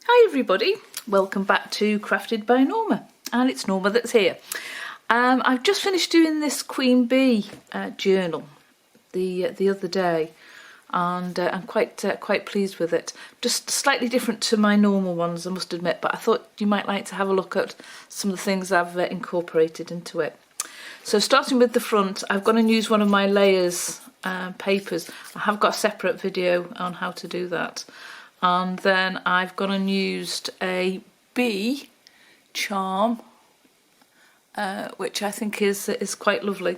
Hi everybody, welcome back to Crafted by Norma, and it's Norma that's here. I've just finished doing this Queen Bee journal the other day, and I'm quite pleased with it. Just slightly different to my normal ones, I must admit, but I thought you might like to have a look at some of the things I've incorporated into it. So starting with the front, I've gone and used one of my layers papers. I have got a separate video on how to do that. And then I've gone and used a bee charm, which I think is quite lovely.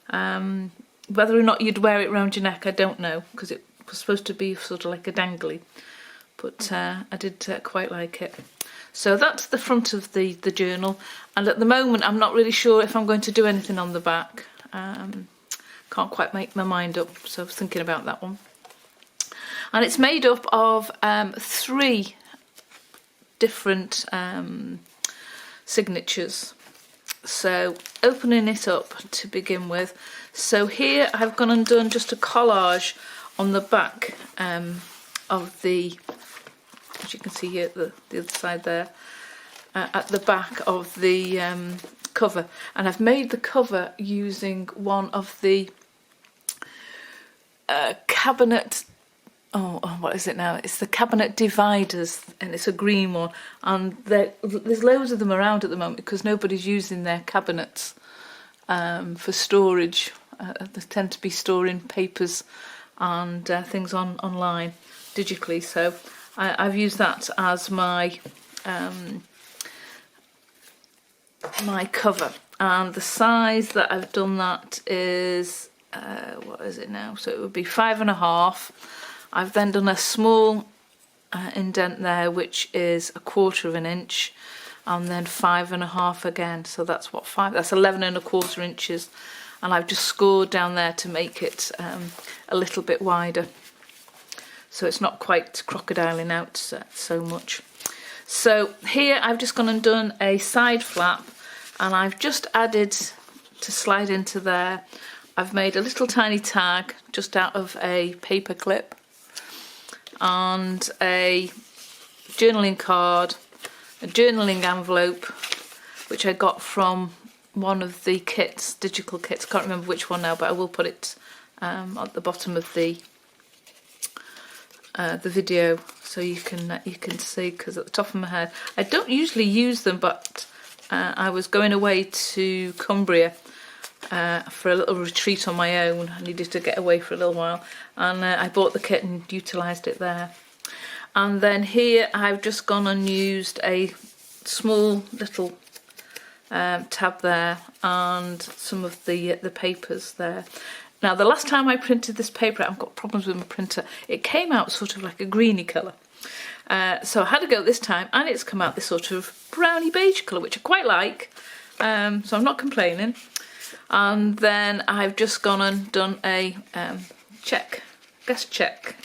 Whether or not you'd wear it around your neck, I don't know, because it was supposed to be sort of like a dangly, but I did quite like it. So that's the front of the journal, and at the moment I'm not really sure if I'm going to do anything on the back. Can't quite make my mind up, so I was thinking about that one. And it's made up of 3 different signatures. So opening it up to begin with. So here I've gone and done just a collage on the back of the, as you can see here, the other side there, at the back of the cover. And I've made the cover using one of the cabinet, what is it now? It's the cabinet dividers, and it's a green one, and there's loads of them around at the moment because nobody's using their cabinets for storage. They tend to be storing papers and things online digitally, so I've used that as my my cover. And the size that I've done that is what is it now? So it would be 5.5. I've then done a small indent there, which is 1/4 inch, and then 5.5 again. So that's what that's 11.25 inches, and I've just scored down there to make it a little bit wider, so it's not quite crocodiling out so much. So here I've just gone and done a side flap, and I've just added to slide into there. I've made a little tiny tag just out of a paper clip, and a journaling card, a journaling envelope, which I got from one of the kits, digital kits. I can't remember which one now, but I will put it at the bottom of the video so you can see, because at the top of my head I don't usually use them, but I was going away to Cumbria for a little retreat on my own. I needed to get away for a little while, and I bought the kit and utilised it there. And then here I've just gone and used a small little tab there, and some of the papers there. Now the last time I printed this paper, I've got problems with my printer, it came out sort of like a greeny colour. So I had to go this time, and it's come out this sort of browny beige colour, which I quite like, so I'm not complaining. And then I've just gone and done a guest check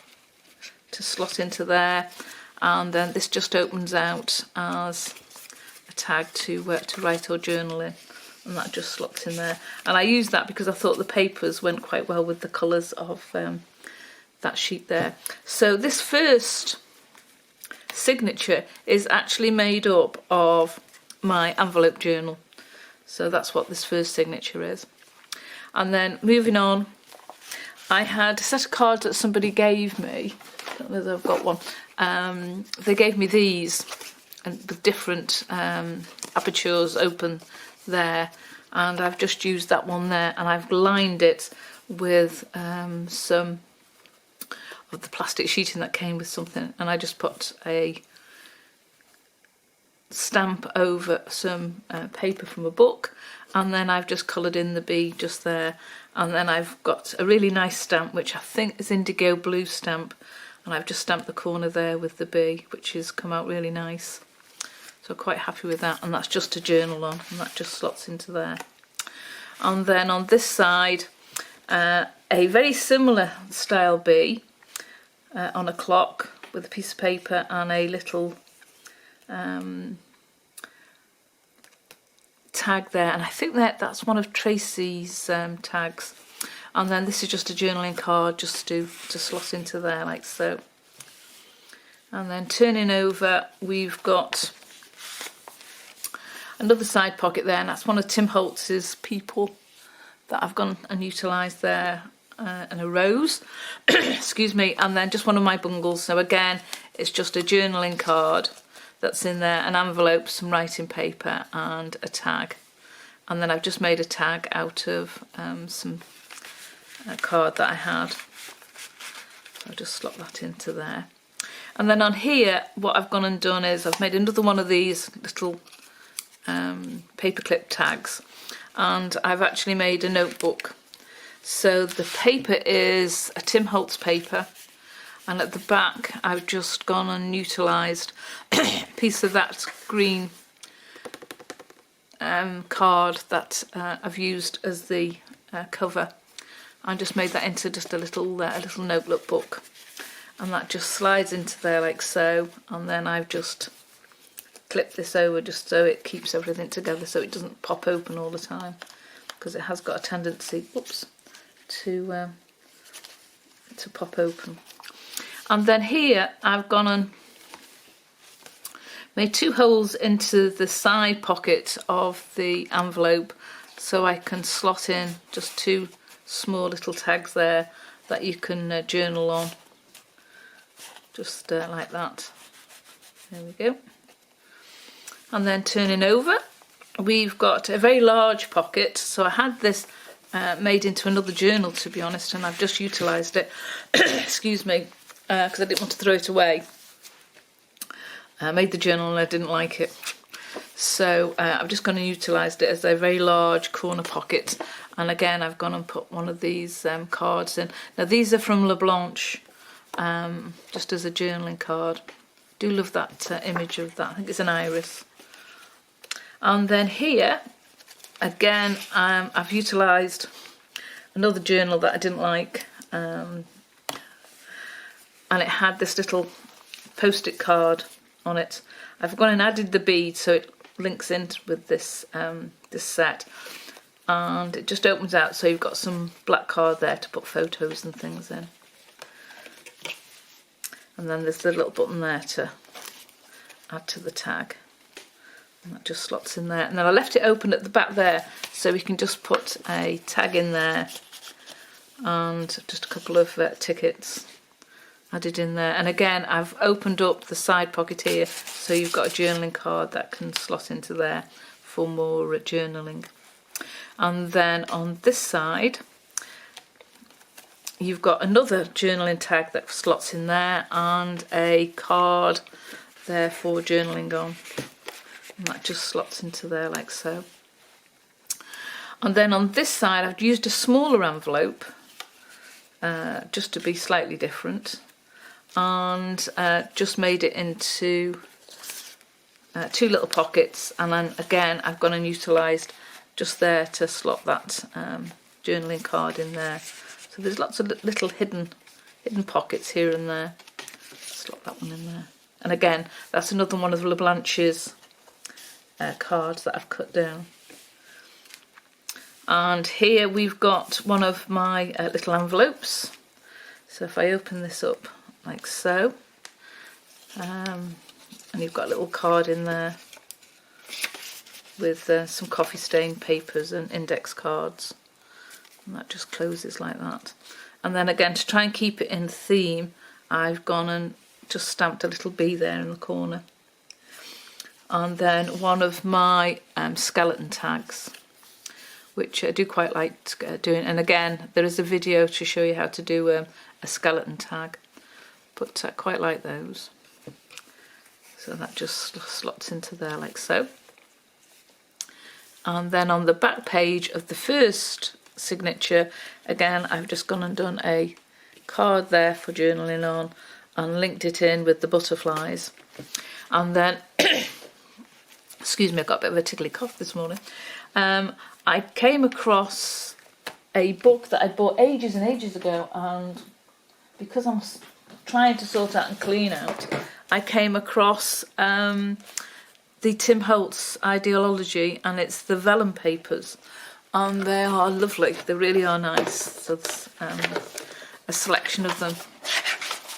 to slot into there, and then this just opens out as a tag to write or journal in, and that just slots in there. And I used that because I thought the papers went quite well with the colours of that sheet there. So this first signature is actually made up of my envelope journal. So that's what this first signature is. And then moving on, I had a set of cards that somebody gave me. I don't know whether I've got one. They gave me these, and with different apertures open there, and I've just used that one there, and I've lined it with some of the plastic sheeting that came with something, and I just put a stamp over some paper from a book, and then I've just coloured in the bee just there. And then I've got a really nice stamp, which I think is indigo blue stamp, and I've just stamped the corner there with the bee, which has come out really nice. So quite happy with that, and that's just a journal on, and that just slots into there. And then on this side, a very similar style bee on a clock with a piece of paper and a little tag there, and I think that's one of Tracy's tags. And then this is just a journaling card just to slot into there like so. And then turning over, we've got another side pocket there, and that's one of Tim Holtz's People that I've gone and utilised there, and a rose, excuse me, and then just one of my bungles. So again, it's just a journaling card that's in there, an envelope, some writing paper and a tag. And then I've just made a tag out of some card that I had. So I'll just slot that into there. And then on here, what I've gone and done is I've made another one of these little paperclip tags, and I've actually made a notebook. So the paper is a Tim Holtz paper, and at the back I've just gone and utilised a piece of that green card that I've used as the cover. I just made that into just a little notebook book, and that just slides into there like so. And then I've just clipped this over just so it keeps everything together, so it doesn't pop open all the time, because it has got a tendency, to pop open. And then here I've gone and made 2 holes into the side pocket of the envelope, so I can slot in just 2 small little tags there that you can journal on, just like that. There we go. And then turning over, we've got a very large pocket. So I had this made into another journal, to be honest, and I've just utilised it, excuse me, because I didn't want to throw it away. I made the journal and I didn't like it, so I've just gone and utilised it as a very large corner pocket. And again, I've gone and put one of these cards in. Now these are from La Blanche, just as a journaling card. Do love that image of that. I think it's an iris. And then here, again, I've utilised another journal that I didn't like, and it had this little post-it card on it. I've gone and added the bead so it links in with this this set, and it just opens out, so you've got some black card there to put photos and things in. And then there's the little button there to add to the tag, and that just slots in there. And then I left it open at the back there, so we can just put a tag in there and just a couple of tickets added in there. And again, I've opened up the side pocket here, so you've got a journaling card that can slot into there for more journaling. And then on this side, you've got another journaling tag that slots in there, and a card there for journaling on, and that just slots into there like so. And then on this side, I've used a smaller envelope just to be slightly different, and just made it into 2 little pockets. And then again, I've gone and utilised just there to slot that journaling card in there. So there's lots of little hidden pockets here and there. Slot that one in there. And again, that's another one of La Blanche's cards that I've cut down. And here we've got one of my little envelopes. So if I open this up like so, and you've got a little card in there with some coffee stain papers and index cards, and that just closes like that. And then again, to try and keep it in theme, I've gone and just stamped a little bee there in the corner. And then one of my skeleton tags, which I do quite like doing. And again, there is a video to show you how to do a skeleton tag, but I quite like those. So that just slots into there like so. And then on the back page of the first signature, again, I've just gone and done a card there for journaling on, and linked it in with the butterflies. And then, excuse me, I've got a bit of a tickly cough this morning. I came across a book that I bought ages and ages ago, and because I'm trying to sort out and clean out, I came across the Tim Holtz ideology, and it's the Vellum Papers, and they are lovely. They really are nice. So it's a selection of them.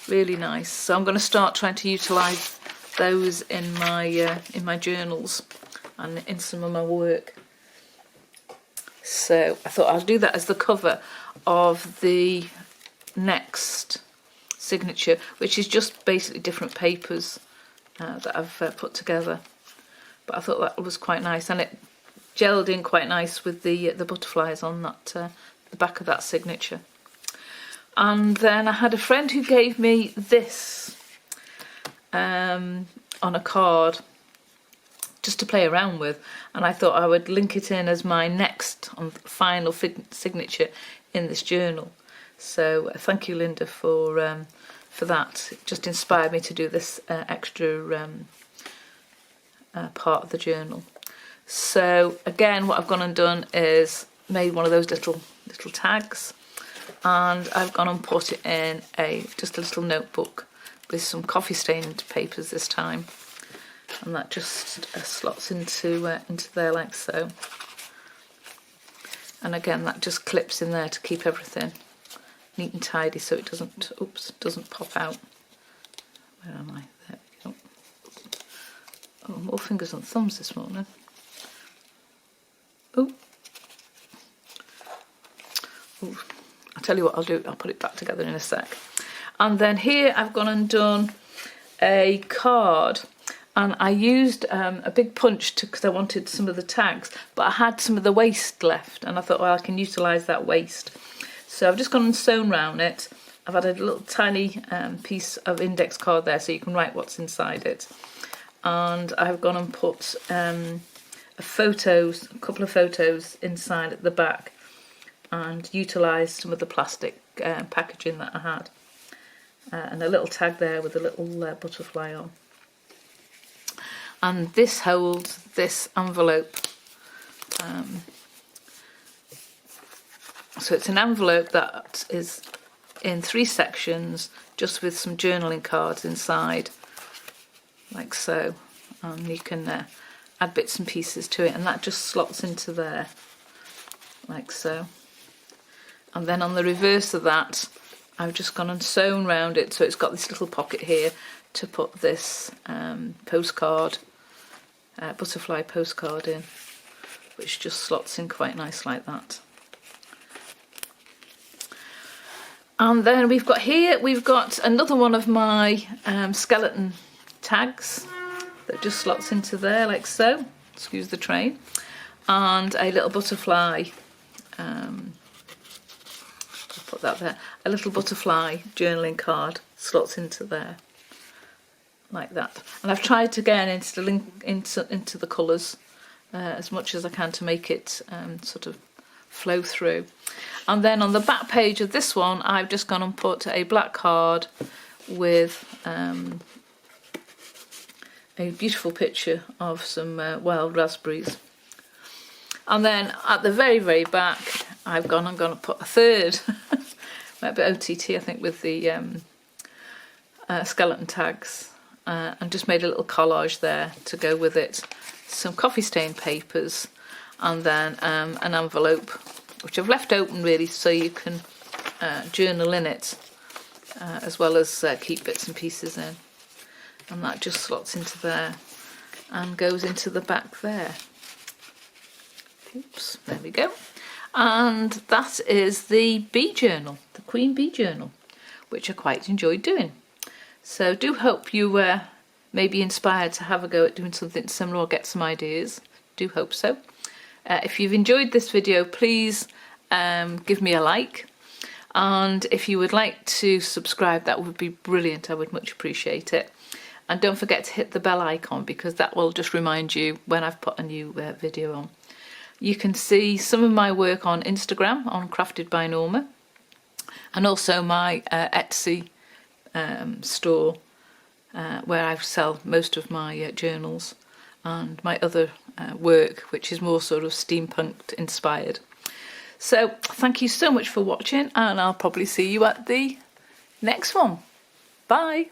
Really nice. So I'm going to start trying to utilise those in my journals and in some of my work. So I thought I'll do that as the cover of the next signature, which is just basically different papers that I've put together. But I thought that was quite nice, and it gelled in quite nice with the butterflies on that the back of that signature. And then I had a friend who gave me this on a card just to play around with, and I thought I would link it in as my next final signature in this journal. So thank you, Linda, for that. It just inspired me to do this extra part of the journal. So again, what I've gone and done is made one of those little tags, and I've gone and put it in just a little notebook with some coffee stained papers this time, and that just slots into there like so. And again, that just clips in there to keep everything neat and tidy, so it doesn't pop out. Where am I? There we go. Oh, more fingers and thumbs this morning. Oh, I'll tell you what I'll do. I'll put it back together in a sec. And then here I've gone and done a card, and I used a big punch because I wanted some of the tags, but I had some of the waste left, and I thought, well, I can utilise that waste. So I've just gone and sewn around it. I've added a little tiny piece of index card there so you can write what's inside it. And I've gone and put a couple of photos inside at the back, and utilised some of the plastic packaging that I had. And a little tag there with a little butterfly on. And this holds this envelope. So it's an envelope that is in 3 sections, just with some journaling cards inside, like so. And you can add bits and pieces to it, and that just slots into there, like so. And then on the reverse of that, I've just gone and sewn round it, so it's got this little pocket here to put this postcard, butterfly postcard in, which just slots in quite nice like that. And then we've got another one of my skeleton tags that just slots into there like so. Excuse the train. And a little butterfly. I'll put that there. A little butterfly journaling card slots into there, like that. And I've tried to get into the colours as much as I can to make it sort of flow through. And then on the back page of this one, I've just gone and put a black card with a beautiful picture of some wild raspberries. And then at the very, very back, I'm going to put a third, a bit OTT, I think, with the skeleton tags, and just made a little collage there to go with it. Some coffee stain papers, and then an envelope, which I've left open really so you can journal in it, as well as keep bits and pieces in. And that just slots into there and goes into the back there. Oops, there we go. And that is the bee journal, the Queen Bee Journal, which I quite enjoyed doing. So do hope you may be inspired to have a go at doing something similar or get some ideas. Do hope so. If you've enjoyed this video, please give me a like. And if you would like to subscribe, that would be brilliant. I would much appreciate it. And don't forget to hit the bell icon, because that will just remind you when I've put a new video on. You can see some of my work on Instagram, on Crafted by Norma, and also my Etsy store, where I sell most of my journals and my other work, which is more sort of steampunk inspired. So thank you so much for watching, and I'll probably see you at the next one. Bye.